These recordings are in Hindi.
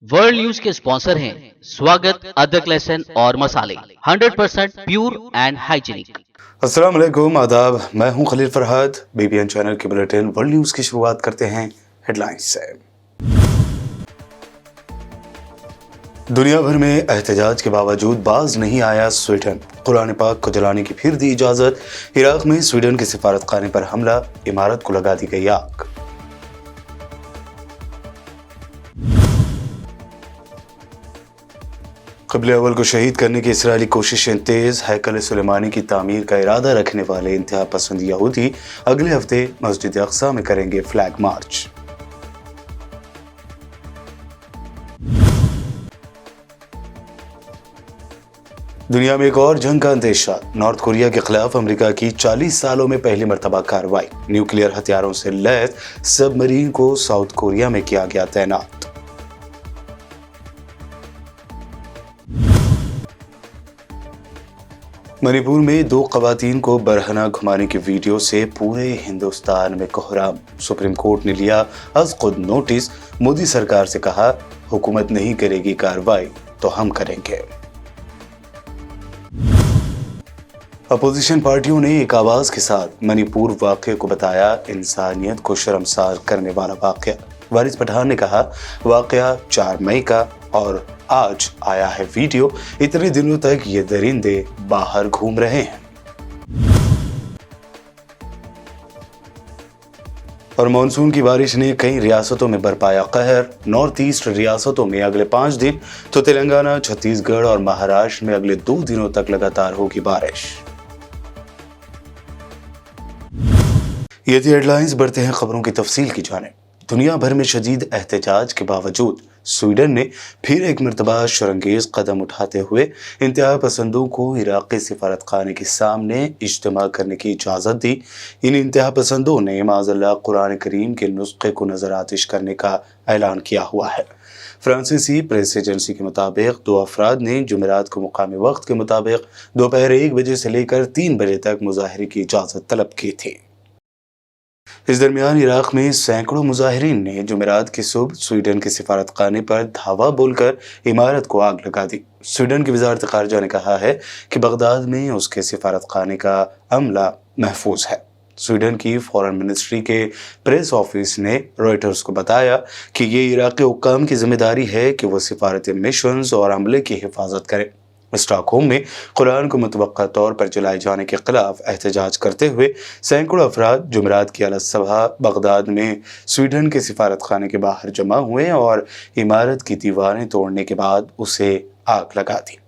वर्ल्ड न्यूज के स्पॉन्सर हैं स्वागत, अदरक, लहसुन और मसाले 100% प्योर एंड हाइजीनिक। अस्सलाम वालेकुम, आदाब। मैं हूं खलील फरहाद। बीबीएन चैनल के बुलेटिन वर्ल्ड न्यूज की शुरुआत करते हैं हेडलाइंस से। दुनिया भर में एहतजाज के बावजूद बाज नहीं आया स्वीडन। कुरान पाक को जलाने की फिर दी इजाजत। इराक में स्वीडन के सिफारतखाने पर हमला, इमारत को लगा दी गई आग। क़िबले अव्वल को शहीद करने की इसराइली कोशिशें तेज। हैकल सुलेमानी की तामीर का इरादा रखने वाले इंतहा पसंद यहूदी अगले हफ्ते मस्जिद अक्सा में करेंगे फ्लैग मार्च। दुनिया में एक और जंग का अंदेशा। नॉर्थ कोरिया के खिलाफ अमेरिका की 40 सालों में पहली मर्तबा कार्रवाई। न्यूक्लियर हथियारों से लैस सबमरीन को साउथ कोरिया में किया गया तैनात। मणिपुर में 2 खवातीन को बरहना घुमाने की वीडियो से पूरे हिंदुस्तान में कोहराम। सुप्रीम कोर्ट ने लिया अज खुद नोटिस। मोदी सरकार से कहा, हुकूमत नहीं करेगी कार्रवाई तो हम करेंगे। अपोजिशन पार्टियों ने एक आवाज के साथ मणिपुर वाकये को बताया इंसानियत को शर्मसार करने वाला वाकया। वारिस पठान ने कहा, वाकया 4 मई का और आज आया है वीडियो। इतने दिनों तक ये दरिंदे बाहर घूम रहे हैं। और मानसून की बारिश ने कई रियासतों में बरपाया कहर। नॉर्थ ईस्ट रियासतों में अगले 5 दिन तो तेलंगाना, छत्तीसगढ़ और महाराष्ट्र में अगले 2 दिनों तक लगातार होगी बारिश। ये थी हेडलाइंस। बढ़ते हैं खबरों की तफसील की जाने। दुनिया भर में शदीद एहतजाज के बावजूद स्वीडन ने फिर एक मरतबा शरंगेज कदम उठाते हुए इंतहा पसंदों को इराक़ी सिफारतखाने के सामने इज्तिमा करने की इजाज़त दी। इन इंतहा पसंदों ने माज़अल्लाह कुरान करीम के नुस्खे को नज़र आतिश करने का ऐलान किया हुआ है। फ्रांसीसी प्रेस एजेंसी के मुताबिक 2 अफराद ने जुमेरात को मुकामी वक्त के मुताबिक दोपहर 1 बजे से लेकर 3 बजे तक मुजाहरे की इजाज़त तलब की थी। इस दरमियान इराक में सैकड़ों मुजाहिरीन ने जुमेरात की सुबह स्वीडन के सिफारतखाने पर धावा बोलकर इमारत को आग लगा दी। स्वीडन की वजारत खारजा ने कहा है कि बगदाद में उसके सिफारतखाने का अमला महफूज है। स्वीडन की फॉरेन मिनिस्ट्री के प्रेस ऑफिस ने रॉयटर्स को बताया कि ये इराकी हुक्काम की जिम्मेदारी है कि वो सिफारती मिशंस और अमले की हिफाजत करें। स्टॉकहोम में कुरान को मुतवक्का तौर पर जलाए जाने के खिलाफ एहतजाज करते हुए सैकड़ों अफराद जुमेरात की अलग सभा बगदाद में स्वीडन के सिफारतखाने के बाहर जमा हुए और इमारत की दीवारें तोड़ने के बाद उसे आग लगा दी।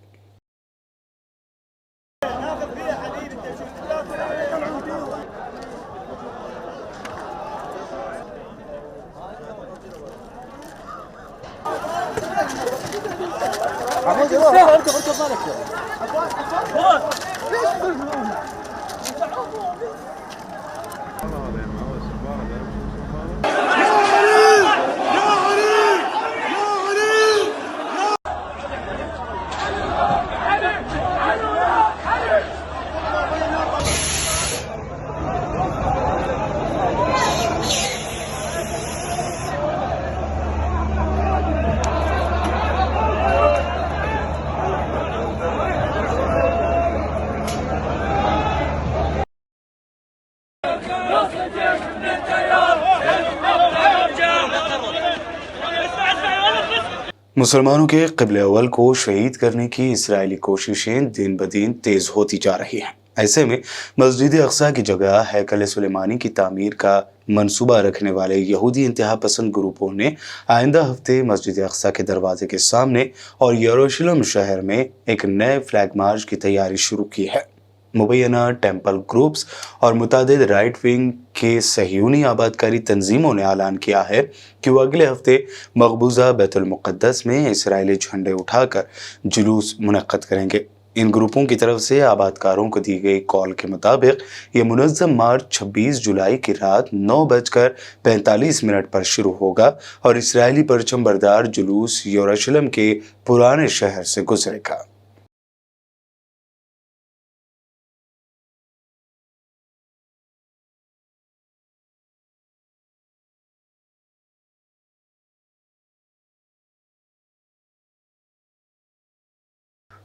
मुसलमानों के क़िबले अव्वल को शहीद करने की इसराइली कोशिशें दिन ब दिन तेज होती जा रही हैं। ऐसे में मस्जिद अक्सा की जगह हैकल सुलेमानी की तामीर का मंसूबा रखने वाले यहूदी इंतहा पसंद ग्रुपों ने आइंदा हफ्ते मस्जिद अक्सा के दरवाजे के सामने और यरूशलेम शहर में एक नए फ्लैग मार्च की तैयारी शुरू की है। मुबैना टेम्पल ग्रुप्स और मुतादिद राइट विंग के सहयूनी आबादकारी तंजीमों ने ऐलान किया है कि वो अगले हफ्ते मकबूजा बैतुल मुक़द्दस में इसराइली झंडे उठाकर जुलूस मुनक्कद करेंगे। इन ग्रुपों की तरफ से आबादकारों को दी गई कॉल के मुताबिक ये मुनज़्ज़म मार्च 26 जुलाई की रात 9:45 पर शुरू होगा और इसराइली परचम बरदार जुलूस यरूशलेम के पुराने शहर से गुजरेगा।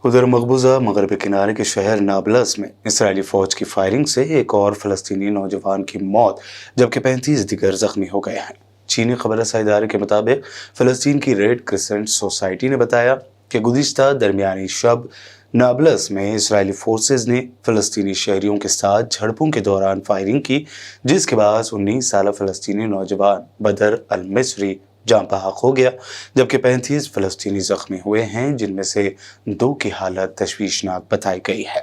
उधर मकबूजा मगरबी किनारे के शहर नाबलस में इसराइली फौज की फायरिंग से एक और फलस्तीनी नौजवान की मौत जबकि 35 दीगर जख्मी हो गए हैं। चीनी खबर रसा इदारे के मुताबिक फलस्तीन की रेड क्रिसेंट सोसाइटी ने बताया कि गुज़िश्ता दरमियानी शब नाबलस में इसराइली फोर्सेज ने फलस्तीनी शहरियों के साथ झड़पों के दौरान फायरिंग की, जिसके बाद 19 साल फलस्तीनी नौजवान बदर अल मिस्री जान बहक हो गया, जबकि 35 फलस्तीनी जख्मी हुए हैं, जिनमें से 2 की हालत तशवीशनाक बताई गई है।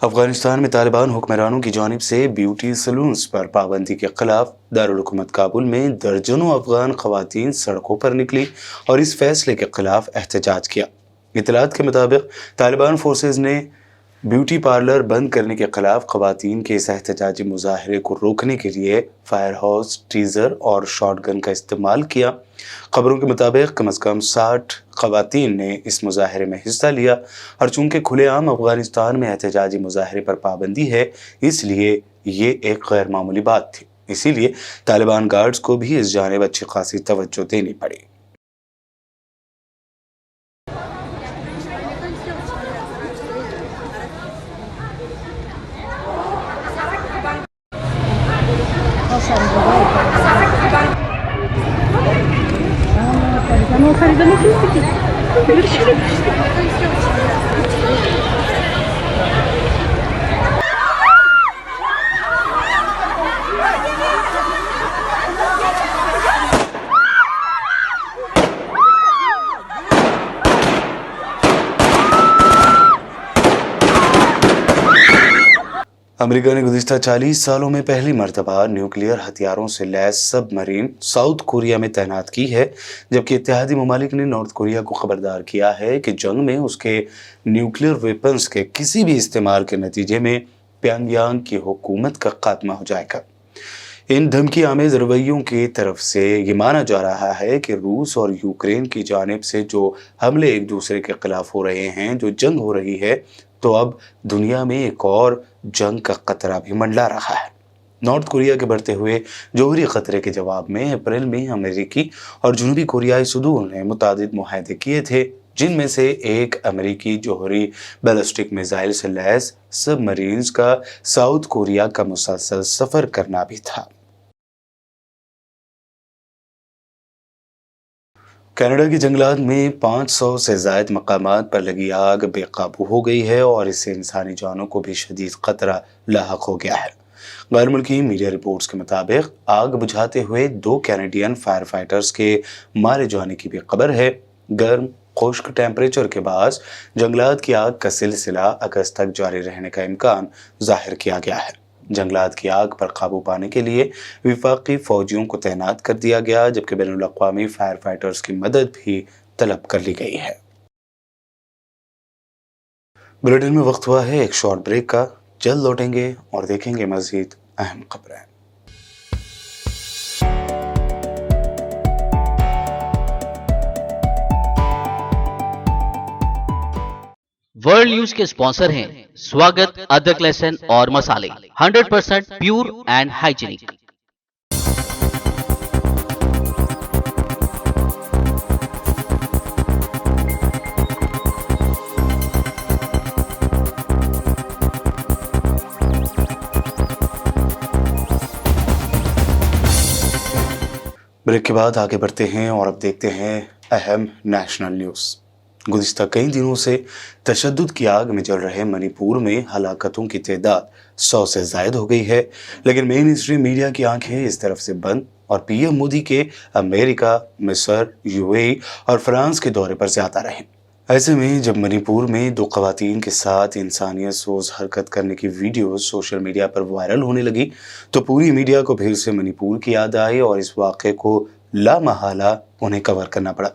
अफगानिस्तान में तालिबान हुक्मरानों की जानिब से ब्यूटी सलून्स पर पाबंदी के खिलाफ दारुल हुकूमत काबुल में दर्जनों अफगान खवातीन सड़कों पर निकली और इस फैसले के खिलाफ एहतजाज किया। इतलात के मुताबिक तालिबान फोर्सेज ने ब्यूटी पार्लर बंद करने के खिलाफ खवातीन के इस एहतजाजी मुजाहरे को रोकने के लिए फायर हाउस, टीजर और शॉटगन का इस्तेमाल किया। खबरों के मुताबिक कम से कम 60 खवातीन ने इस मुजाहरे में हिस्सा लिया और चूंकि खुलेआम अफगानिस्तान में एहतजाजी मुजाहरे पर पाबंदी है, इसलिए ये एक गैर मामूली बात थी। इसीलिए तालिबान गार्ड्स को भी इस जानिब अच्छी खासी तवज्जो देनी पड़ी। अमेरिका ने गुज़िश्ता 40 सालों में पहली मरतबा न्यूक्लियर हथियारों से लैस सबमरीन साउथ कोरिया में तैनात की है, जबकि इत्तेहादी ममालिक ने नॉर्थ कोरिया को खबरदार किया है कि जंग में उसके न्यूक्लियर वेपन्स के किसी भी इस्तेमाल के नतीजे में प्योंगयांग की हुकूमत का खात्मा हो जाएगा। इन धमकी आमेज रवैयों की तरफ से ये माना जा रहा है कि रूस और यूक्रेन की जानिब से जो हमले एक दूसरे के खिलाफ हो रहे हैं, जो जंग हो रही है, तो अब दुनिया में एक और जंग का खतरा भी मंडरा रहा है। नॉर्थ कोरिया के बढ़ते हुए जौहरी खतरे के जवाब में अप्रैल में अमेरिकी और जनूबी कोरियाई सदूर ने मुतादिद मुआहदे किए थे, जिनमें से एक अमेरिकी जौहरी बैलिस्टिक मिसाइल से लैस सबमरीन्स का साउथ कोरिया का मुसलसल सफर करना भी था। कनाडा के जंगलात में 500 से ज़ायद मकामात पर लगी आग बेकाबू हो गई है और इससे इंसानी जानों को भी शदीद खतरा लाहक हो गया है। गैर मुल्की मीडिया रिपोर्ट्स के मुताबिक आग बुझाते हुए 2 कैनेडियन फायर फाइटर्स के मारे जाने की भी खबर है। गर्म खुश्क टेम्परेचर के बाद जंगलात की आग का सिलसिला अगस्त तक जारी रहने का इम्कान जाहिर किया गया है। जंगलात की आग पर काबू पाने के लिए विफाकी फौजियों को तैनात कर दिया गया, जबकि बैनुल अक़वामी फायर फाइटर्स की मदद भी तलब कर ली गई है। बुलेटिन में वक्त हुआ है एक शॉर्ट ब्रेक का। जल्द लौटेंगे और देखेंगे मजीद अहम खबरें। वर्ल्ड न्यूज के स्पॉन्सर हैं स्वागत, अदरक, लहसुन और मसाले 100% प्योर एंड हाइजीनिक। ब्रेक के बाद आगे बढ़ते हैं और अब देखते हैं अहम नेशनल न्यूज़। गुज़िश्ता कई दिनों से तशद्दुद की आग में जल रहे मणिपुर में हलाकतों की तादाद 100 से ज़ायद हो गई है, लेकिन मेन स्ट्रीम मीडिया की आंखें इस तरफ से बंद और पीएम मोदी के अमेरिका, मिस्र, यूएई और फ्रांस के दौरे पर ज़्यादा रहे। ऐसे में जब मणिपुर में 2 खवातीन के साथ इंसानियत सोज हरकत करने की वीडियो सोशल मीडिया पर वायरल होने लगी, तो पूरी मीडिया को फिर से मणिपुर की याद आई और इस वाक़े को लामहला उन्हें कवर करना पड़ा।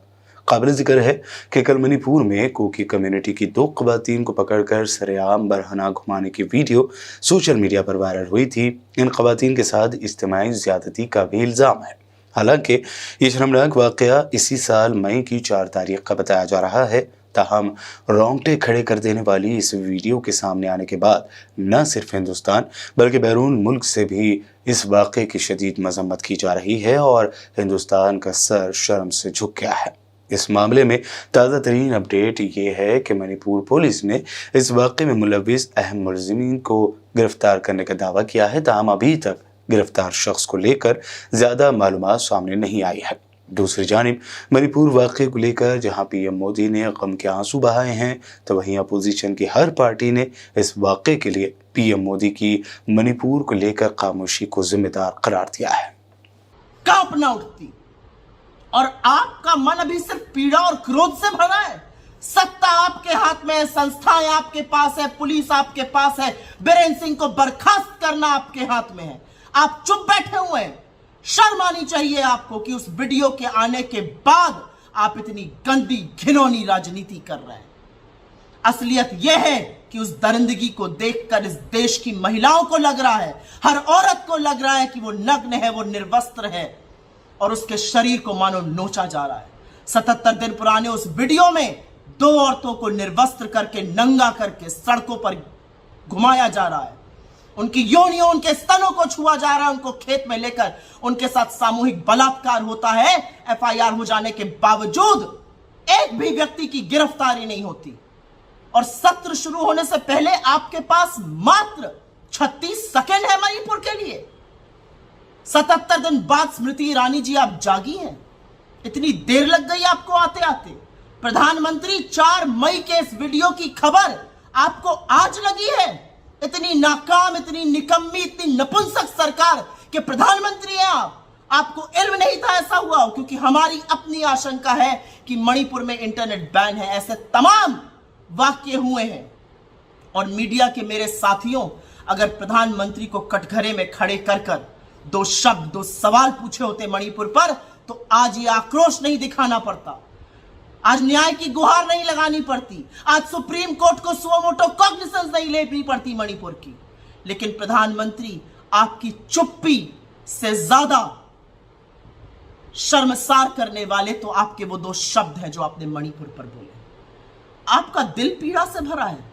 काबिल जिक्र है कि कल मणिपुर में कुकी कम्युनिटी की 2 ख़वातीन को पकड़कर सरेआम बरहना घुमाने की वीडियो सोशल मीडिया पर वायरल हुई थी। इन ख़वातीन के साथ इज्तिमाई ज़्यादती का भी इल्ज़ाम है। हालांकि ये शर्मनाक वाक़या इसी साल मई की 4 तारीख का बताया जा रहा है। ताहम रोंगटे खड़े कर देने वाली इस वीडियो के सामने आने के बाद न सिर्फ हिंदुस्तान बल्कि बैरून मुल्क से भी इस वाक़े की शदीद मजम्मत की जा रही है और हिंदुस्तान का सर शर्म से झुक गया है। इस मामले में ताज़ा तरीन अपडेट ये है कि मणिपुर पुलिस ने इस वाक़े में मुलव्विस अहम मुलज़िमीन को गिरफ्तार करने का दावा किया है। ताहम अभी तक गिरफ्तार शख्स को लेकर ज़्यादा मालूमात सामने नहीं आई है। दूसरी जानिब मणिपुर वाक़े को लेकर जहां पीएम मोदी ने गम के आंसू बहाए हैं, तो वहीं अपोजिशन की हर पार्टी ने इस वाक़े के लिए पीएम मोदी की मणिपुर को लेकर खामोशी को जिम्मेदार करार दिया है। कांपना उठती और आपका मन अभी सिर्फ पीड़ा और क्रोध से भरा है। सत्ता आपके हाथ में है, संस्थाएं आपके पास है, पुलिस आपके पास है, बीरेन सिंह को बर्खास्त करना आपके हाथ में है। आप चुप बैठे हुए हैं। शर्म आनी चाहिए आपको कि उस वीडियो के आने के बाद आप इतनी गंदी घिनौनी राजनीति कर रहे हैं। असलियत यह है कि उस दरिंदगी को देखकर इस देश की महिलाओं को लग रहा है, हर औरत को लग रहा है कि वो नग्न है, वो निर्वस्त्र है और उसके शरीर को मानो नोचा जा रहा है। 77 दिन पुराने उस वीडियो में 2 औरतों को निर्वस्त्र करके, नंगा करके सड़कों पर घुमाया जा रहा है। उनकी योनियों, उनके स्तनों को छुआ जा रहा है, उनको खेत में लेकर उनके साथ सामूहिक बलात्कार होता है। एफआईआर हो जाने के बावजूद एक भी व्यक्ति की गिरफ्तारी नहीं होती और सत्र शुरू होने से पहले आपके पास मात्र 36 सेकंड है मणिपुर के लिए। 77 दिन बाद स्मृति ईरानी जी आप जागी हैं। इतनी देर लग गई आपको आते आते। प्रधानमंत्री 4 मई के इस वीडियो की खबर आपको आज लगी है। इतनी नाकाम, इतनी निकम्मी, इतनी नपुंसक सरकार के प्रधानमंत्री हैं आप। आपको इल्म नहीं था ऐसा हुआ, क्योंकि हमारी अपनी आशंका है कि मणिपुर में इंटरनेट बैन है। ऐसे तमाम वाक्य हुए हैं और मीडिया के मेरे साथियों, अगर प्रधानमंत्री को कटघरे में खड़े कर 2 शब्द, 2 सवाल पूछे होते मणिपुर पर, तो आज ये आक्रोश नहीं दिखाना पड़ता, आज न्याय की गुहार नहीं लगानी पड़ती, आज सुप्रीम कोर्ट को सुओ मोटो कॉग्निसेंस नहीं लेनी पड़ती मणिपुर की। लेकिन प्रधानमंत्री, आपकी चुप्पी से ज्यादा शर्मसार करने वाले तो आपके वो 2 शब्द हैं जो आपने मणिपुर पर बोले। आपका दिल पीड़ा से भरा है,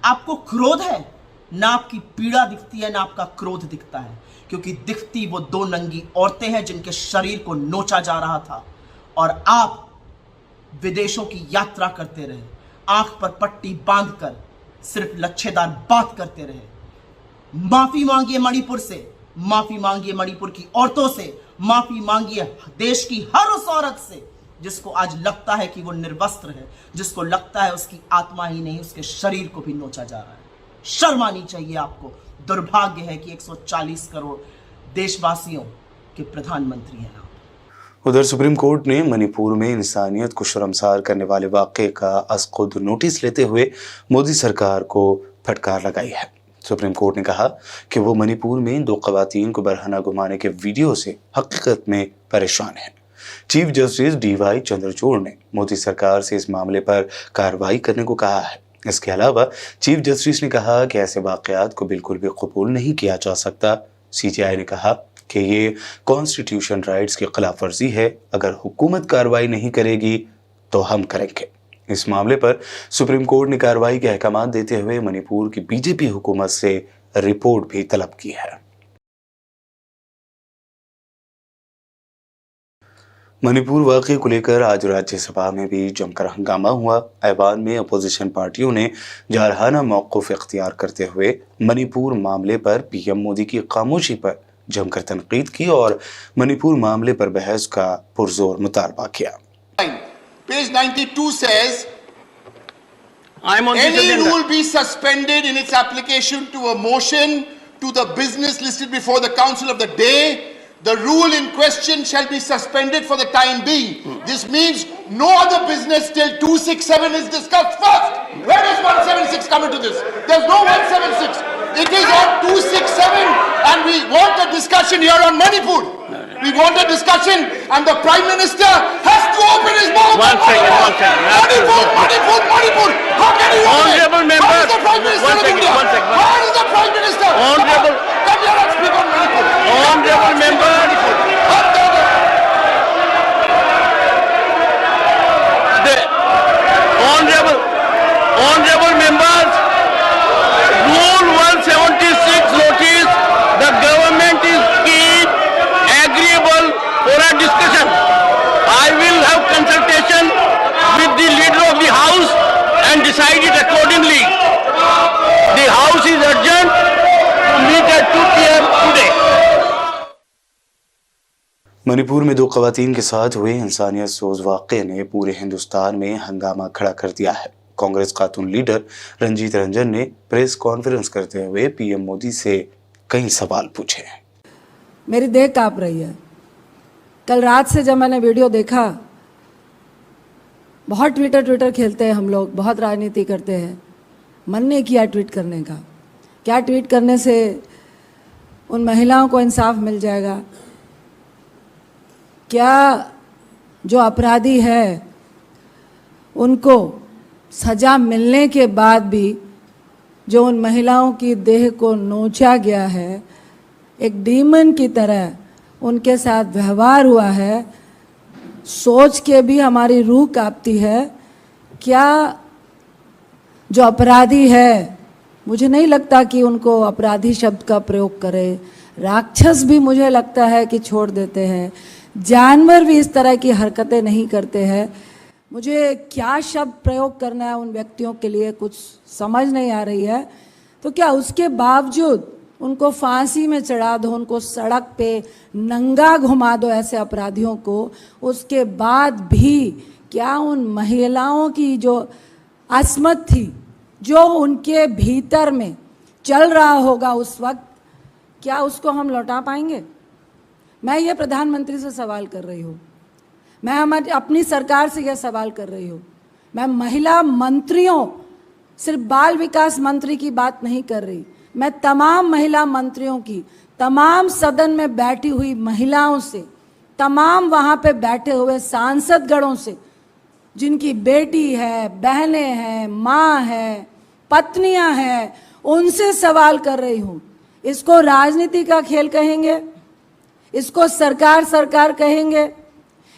आपको क्रोध है, ना आपकी पीड़ा दिखती है ना आपका क्रोध दिखता है, क्योंकि दिखती वो 2 नंगी औरतें हैं जिनके शरीर को नोचा जा रहा था और आप विदेशों की यात्रा करते रहे, आंख पर पट्टी बांधकर सिर्फ लच्छेदार बात करते रहे। माफी मांगिए मणिपुर से, माफी मांगिए मणिपुर की औरतों से, माफी मांगिए देश की हर उस औरत से जिसको आज लगता है कि वो निर्वस्त्र है, जिसको लगता है उसकी आत्मा ही नहीं उसके शरीर को भी नोचा जा रहा है। शर्म आनी चाहिए आपको। दुर्भाग्य है कि 140 करोड़ देशवासियों के प्रधानमंत्री हैं आप। उधर सुप्रीम कोर्ट ने मणिपुर में इंसानियत को शर्मसार करने वाले वाक़े का अज़-खुद नोटिस लेते हुए मोदी सरकार को फटकार लगाई है। सुप्रीम कोर्ट ने कहा कि वो मणिपुर में 2 ख़वातीन को बरहना घुमाने के वीडियो से हकीकत में परेशान है। चीफ जस्टिस DY चंद्रचूड़ ने मोदी सरकार से इस मामले पर कार्रवाई करने को कहा है। इसके अलावा चीफ जस्टिस ने कहा कि ऐसे वाक़यात को बिल्कुल भी कबूल नहीं किया जा सकता। CJI ने कहा कि ये कॉन्स्टिट्यूशन राइट्स की खिलाफ वर्जी है। अगर हुकूमत कार्रवाई नहीं करेगी तो हम करेंगे। इस मामले पर सुप्रीम कोर्ट ने कार्रवाई के अहकाम देते हुए मणिपुर की बीजेपी हुकूमत से रिपोर्ट भी तलब की है। मणिपुर वाक़े को लेकर आज राज्यसभा में भी जमकर हंगामा हुआ। ऐवान में अपोजिशन पार्टियों ने जारहाना मौक़िफ़ इख्तियार करते हुए मणिपुर मामले पर पीएम मोदी की खामोशी पर जमकर तनकीद की और मणिपुर मामले पर बहस का पुरजोर मुतालबा किया। Page 92 says, any rule be suspended in its application to a motion to the business listed before the council of the day. The rule in question shall be suspended for the time being. This means no other business till 267 is discussed first. Where does 176 come into this? There's no 176. It is on 267 and we want a discussion here on Manipur. We want a discussion and the Prime Minister has to open his mouth. Manipur में 2 खवातीन के साथ हुए इंसानियत सोज वाक़े ने पूरे हिंदुस्तान में हंगामा खड़ा कर दिया है। कांग्रेस खातून लीडर रंजीत रंजन ने प्रेस कॉन्फ्रेंस करते हुए पीएम मोदी से कई सवाल पूछे। मेरी देह कांप रही है। कल रात से जब मैंने वीडियो देखा, बहुत ट्विटर खेलते हैं हम लोग, बहुत राजनीति करते हैं, मन नहीं किया ट्वीट करने का। क्या ट्वीट करने से उन महिलाओं को इंसाफ मिल जाएगा? क्या जो अपराधी है उनको सज़ा मिलने के बाद भी जो उन महिलाओं की देह को नोचा गया है, एक डीमन की तरह उनके साथ व्यवहार हुआ है, सोच के भी हमारी रूह कांपती है। क्या जो अपराधी है, मुझे नहीं लगता कि उनको अपराधी शब्द का प्रयोग करे, राक्षस भी मुझे लगता है कि छोड़ देते हैं, जानवर भी इस तरह की हरकतें नहीं करते हैं। मुझे क्या शब्द प्रयोग करना है उन व्यक्तियों के लिए कुछ समझ नहीं आ रही है। तो क्या उसके बावजूद उनको फांसी में चढ़ा दो, उनको सड़क पे नंगा घुमा दो ऐसे अपराधियों को, उसके बाद भी क्या उन महिलाओं की जो असमत थी, जो उनके भीतर में चल रहा होगा उस वक्त, क्या उसको हम लौटा पाएंगे? मैं ये प्रधानमंत्री से सवाल कर रही हूँ, मैं हमारी अपनी सरकार से यह सवाल कर रही हूँ। मैं महिला मंत्रियों, सिर्फ बाल विकास मंत्री की बात नहीं कर रही, मैं तमाम महिला मंत्रियों की, तमाम सदन में बैठी हुई महिलाओं से, तमाम वहाँ पे बैठे हुए सांसदगणों से, जिनकी बेटी है, बहनें हैं, माँ है, पत्नियाँ हैं, उनसे सवाल कर रही हूँ। इसको राजनीति का खेल कहेंगे? इसको सरकार कहेंगे?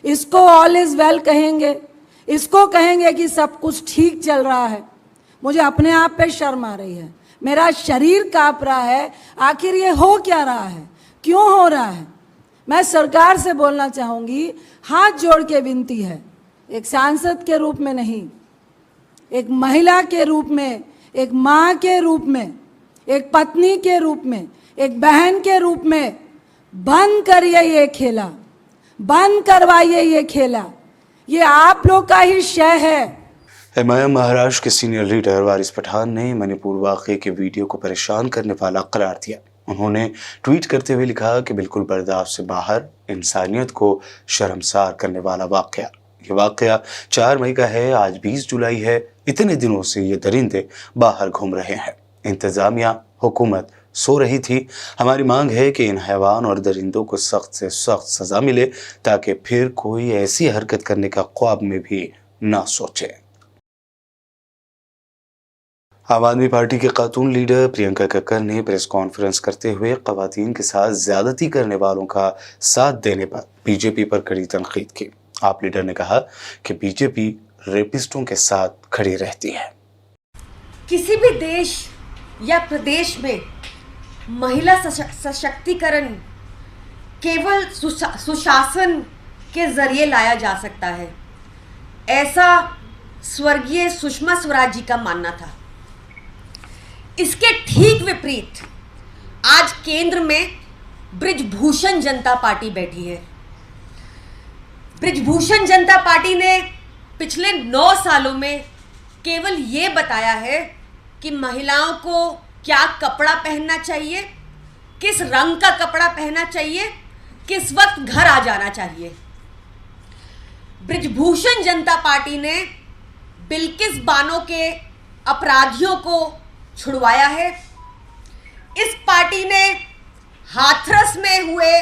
इसको ऑल इज वेल कहेंगे? इसको कहेंगे कि सब कुछ ठीक चल रहा है? मुझे अपने आप पे शर्म आ रही है, मेरा शरीर कांप रहा है। आखिर ये हो क्या रहा है, क्यों हो रहा है? मैं सरकार से बोलना चाहूँगी, हाथ जोड़ के विनती है, एक सांसद के रूप में नहीं, एक महिला के रूप में, एक माँ के रूप में, एक पत्नी के रूप में, एक बहन के रूप में, बंद करिए ये खेला, बंद करवाइए ये खेला। ये आप लोग का ही शय है। एमआईएम महाराष्ट्र के सीनियर लीडर वारिस पठान ने मणिपुर वाक़े के वीडियो को परेशान करने वाला करार दिया। उन्होंने ट्वीट करते हुए लिखा कि बिल्कुल बर्दाश्त से बाहर, इंसानियत को शर्मसार करने वाला वाक़या। ये वाक़या 4 मई का है, आज 20 जुलाई है। इतने दिनों से ये दरिंदे बाहर घूम रहे हैं, इंतजामिया, हुकूमत सो रही थी। हमारी मांग है कि इन हैवान और दरिंदों को सख्त से सख्त सजा मिले, ताकि फिर कोई ऐसी हरकत करने का ख्वाब में भी ना सोचे। आम आदमी पार्टी के खातून लीडर प्रियंका कक्कर ने प्रेस कॉन्फ्रेंस करते हुए खवातीन के साथ ज्यादती करने वालों का साथ देने पर बीजेपी पर कड़ी तनकीद की। आप लीडर ने कहा कि बीजेपी रेपिस्टों के साथ खड़ी रहती है। किसी भी देश या प्रदेश में महिला सशक्तिकरण केवल सुशासन के जरिए लाया जा सकता है, ऐसा स्वर्गीय सुषमा स्वराज जी का मानना था। इसके ठीक विपरीत आज केंद्र में बृजभूषण जनता पार्टी बैठी है। बृजभूषण जनता पार्टी ने पिछले 9 सालों में केवल ये बताया है कि महिलाओं को क्या कपड़ा पहनना चाहिए, किस रंग का कपड़ा पहनना चाहिए, किस वक्त घर आ जाना चाहिए। बृजभूषण जनता पार्टी ने बिल्किस बानो के अपराधियों को छुड़वाया है। इस पार्टी ने हाथरस में हुए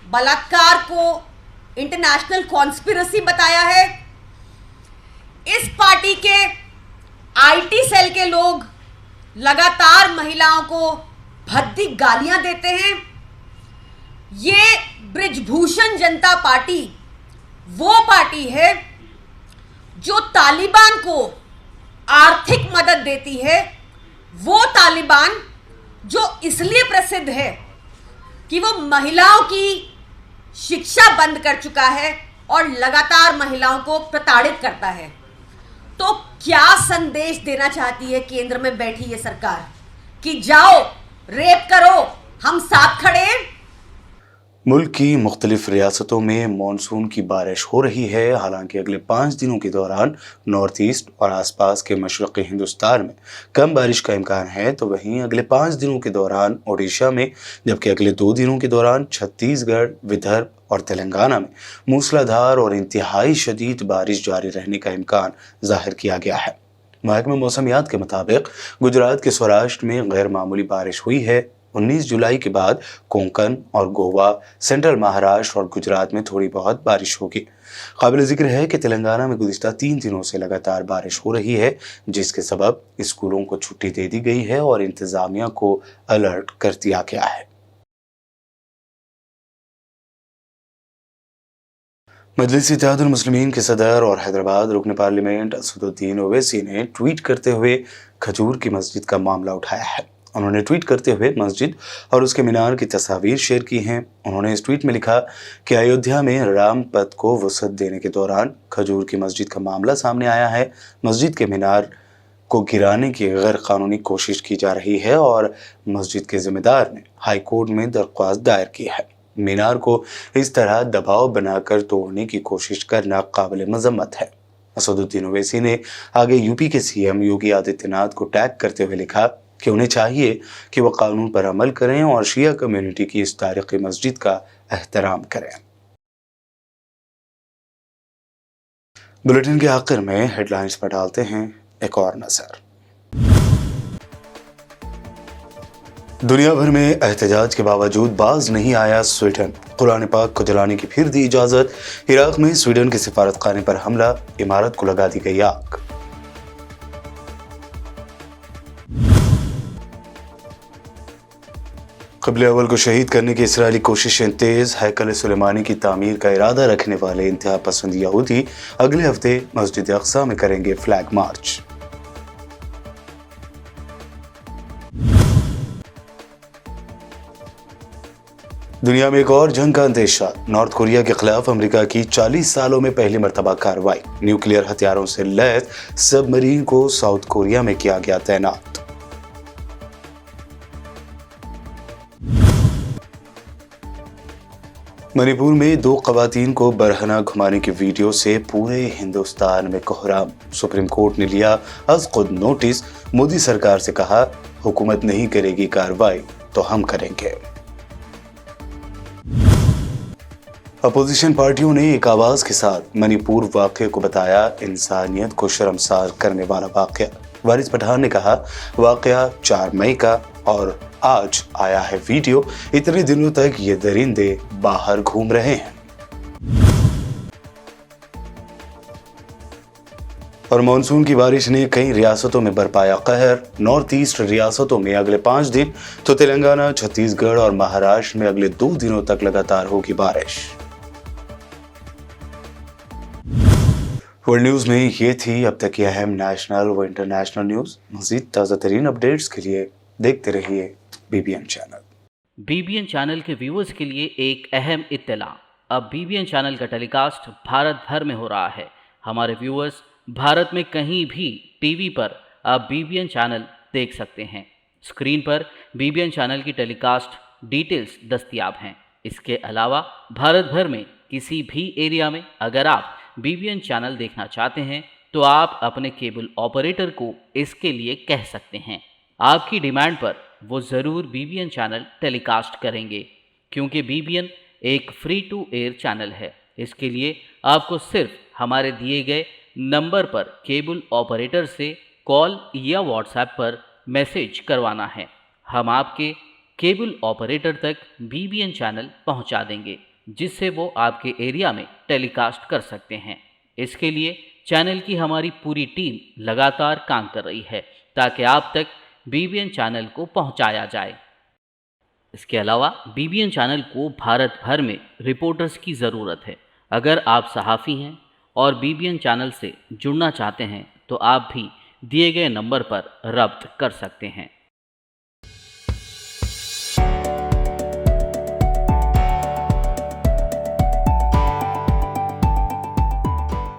बलात्कार को इंटरनेशनल कॉन्स्पिरेसी बताया है। इस पार्टी के आईटी सेल के लोग लगातार महिलाओं को भद्दी गालियां देते हैं। ये बृजभूषण जनता पार्टी वो पार्टी है जो तालिबान को आर्थिक मदद देती है, वो तालिबान जो इसलिए प्रसिद्ध है कि वो महिलाओं की शिक्षा बंद कर चुका है और लगातार महिलाओं को प्रताड़ित करता है। तो क्या संदेश देना चाहती है केंद्र में बैठी ये सरकार कि जाओ रेप करो, हम साथ खड़े हैं? मुल्क की मुख्तलिफ रियासतों में मानसून की बारिश हो रही है। हालांकि अगले 5 दिनों के दौरान नॉर्थ ईस्ट और आसपास के मशरक़ी हिंदुस्तान में कम बारिश का इम्कान है, तो वहीं अगले 5 दिनों के दौरान ओडिशा में, जबकि अगले 2 दिनों के दौरान छत्तीसगढ़, विदर्भ और तेलंगाना में मूसलाधार और इंतहाई शदीद बारिश जारी रहने का इम्कान जाहिर किया गया है। महकमा मौसमियात के मुताबिक गुजरात के सौराष्ट्र में गैर मामूली बारिश हुई है। 19 जुलाई के बाद कोंकण और गोवा, सेंट्रल महाराष्ट्र और गुजरात में थोड़ी बहुत बारिश होगी। काबिल जिक्र है कि तेलंगाना में गुज़िश्ता 3 दिनों से लगातार बारिश हो रही है, जिसके सबब स्कूलों को छुट्टी दे दी गई है और इंतजामिया को अलर्ट कर दिया गया है। मजलिस इत्तेहादुल मुस्लिमीन के सदर और हैदराबाद रुकन पार्लियामेंट असदुद्दीन ओवैसी ने ट्वीट करते हुए खजूर की मस्जिद का मामला उठाया है। उन्होंने ट्वीट करते हुए मस्जिद और उसके मीनार की तस्वीर शेयर की हैं। उन्होंने इस ट्वीट में लिखा कि अयोध्या में राम पथ को वसअत देने के दौरान खजूर की मस्जिद का मामला सामने आया है। मस्जिद के मीनार को गिराने की गैर कानूनी कोशिश की जा रही है और मस्जिद के जिम्मेदार ने हाई कोर्ट में दरख्वास्त दायर की है। मीनार को इस तरह दबाव बनाकर तोड़ने की कोशिश करना काबिल मजम्मत है। असदुद्दीन ओवैसी ने आगे यूपी के सीएम योगी आदित्यनाथ को टैग करते हुए लिखा कि उन्हें चाहिए कि वह कानून पर अमल करें और शिया कम्युनिटी की इस तारीखी मस्जिद का एहतराम करें। बुलेटिन के आखिर में हेडलाइंस पर डालते हैं एक और नजर। दुनिया भर में एहतजाज के बावजूद बाज नहीं आया स्वीडन। कुरान पाक को जलाने की फिर दी इजाजत। इराक में स्वीडन के सिफारतखाने पर हमला, इमारत को लगा दी गई आग। क़िबले अव्वल को शहीद करने की इसराइली कोशिशें तेज। हैकल सुलेमानी की तामीर का इरादा रखने वाले इंतहा पसंद यहूदी अगले हफ्ते मस्जिद अक्सा में करेंगे फ्लैग मार्च। दुनिया में एक और जंग का अंदेशा। नॉर्थ कोरिया के खिलाफ अमेरिका की 40 सालों में पहली मर्तबा कार्रवाई। न्यूक्लियर हथियारों से लैस सबमरीन को साउथ कोरिया में किया गया तैनात। मणिपुर में 2 ख़वातीन को बरहना घुमाने की वीडियो से पूरे हिंदुस्तान में कोहराम। सुप्रीम कोर्ट ने लिया अज खुद नोटिस। मोदी सरकार से कहा, हुकूमत नहीं करेगी कार्रवाई तो हम करेंगे। अपोजिशन पार्टियों ने एक आवाज के साथ मणिपुर वाक़े को बताया इंसानियत को शर्मसार करने वाला वाक़या। वारिस पठान ने कहा, वाक़या 4 मई का और आज आया है वीडियो। इतने दिनों तक ये दरिंदे बाहर घूम रहे हैं। और मानसून की बारिश ने कई रियासतों में बरपाया कहर। नॉर्थ ईस्ट रियासतों में अगले 5 दिन, तो तेलंगाना, छत्तीसगढ़ और महाराष्ट्र में अगले 2 दिनों तक लगातार होगी बारिश। वर्ल्ड न्यूज में ये थी अब तक की अहम नेशनल व इंटरनेशनल न्यूज। मज़ीद ताज़ा तरीन अपडेट्स के लिए देखते रहिए बीबीएन चैनल। बीबीएन चैनल के व्यूअर्स के लिए एक अहम इत्तला। अब बीबीएन चैनल का टेलीकास्ट भारत भर में हो रहा है। हमारे व्यूअर्स भारत में कहीं भी टीवी पर अब बीबीएन चैनल देख सकते हैं। स्क्रीन पर बीबीएन चैनल की टेलीकास्ट डिटेल्स दस्तयाब हैं। इसके अलावा भारत भर में किसी भी एरिया में अगर आप बीबीएन चैनल देखना चाहते हैं तो आप अपने केबल ऑपरेटर को इसके लिए कह सकते हैं। आपकी डिमांड पर वो ज़रूर बीबीएन चैनल टेलीकास्ट करेंगे, क्योंकि बीबीएन एक फ्री टू एयर चैनल है। इसके लिए आपको सिर्फ हमारे दिए गए नंबर पर केबल ऑपरेटर से कॉल या व्हाट्सएप पर मैसेज करवाना है। हम आपके केबल ऑपरेटर तक बीबीएन चैनल पहुंचा देंगे, जिससे वो आपके एरिया में टेलीकास्ट कर सकते हैं। इसके लिए चैनल की हमारी पूरी टीम लगातार काम कर रही है ताकि आप तक बीबीएन चैनल को पहुंचाया जाए। इसके अलावा बीबीएन चैनल को भारत भर में रिपोर्टर्स की ज़रूरत है। अगर आप सहाफ़ी हैं और बीबीएन चैनल से जुड़ना चाहते हैं तो आप भी दिए गए नंबर पर रब्त कर सकते हैं।